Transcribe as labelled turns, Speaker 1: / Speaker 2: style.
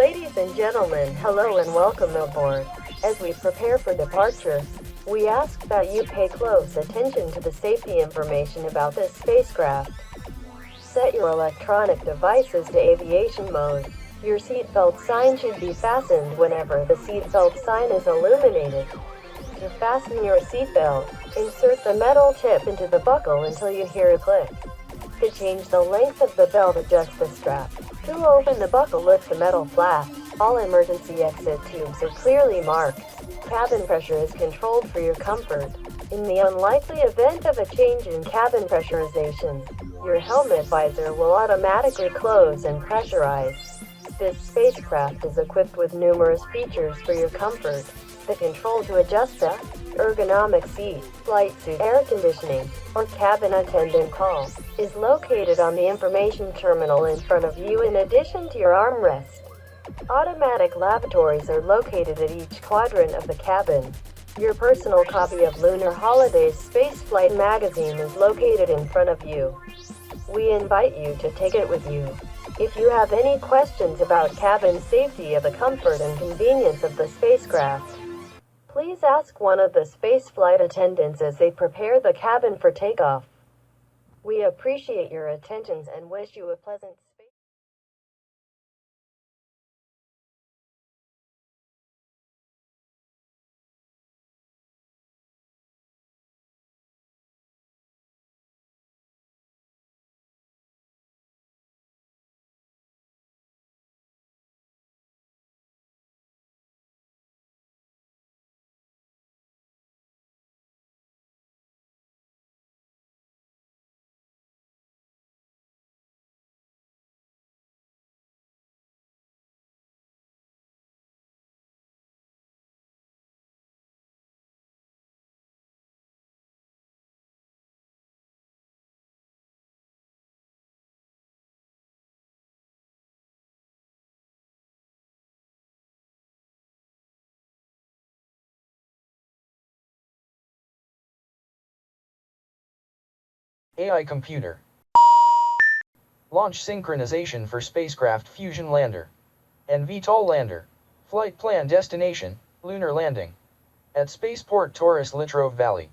Speaker 1: Ladies and gentlemen, hello and welcome aboard. As we prepare for departure, we ask that you pay close attention to the safety information about this spacecraft. Set your electronic devices to aviation mode. Your seatbelt sign should be fastened whenever the seatbelt sign is illuminated. To fasten your seatbelt, insert the metal tip into the buckle until you hear a click. To change the length of the belt, adjust the strap. To open the buckle, lift the metal flap. All emergency exit tubes are clearly marked. Cabin pressure is controlled for your comfort. In the unlikely event of a change in cabin pressurization, your helmet visor will automatically close and pressurize. This spacecraft is equipped with numerous features for your comfort. The control to adjust the ergonomic seat, flight suit, air conditioning, or cabin attendant call is located on the information terminal in front of you in addition to your armrest. Automatic lavatories are located at each quadrant of the cabin. Your personal copy of Lunar Holidays Spaceflight magazine is located in front of you. We invite you to take it with you. If you have any questions about cabin safety or the comfort and convenience of the spacecraft, please ask one of the spaceflight attendants as they prepare the cabin for takeoff. We appreciate your attention and wish you a pleasant space.
Speaker 2: AI computer. Launch synchronization for spacecraft fusion lander and VTOL lander. Flight plan destination, lunar landing at Spaceport Torres Latrobe Valley.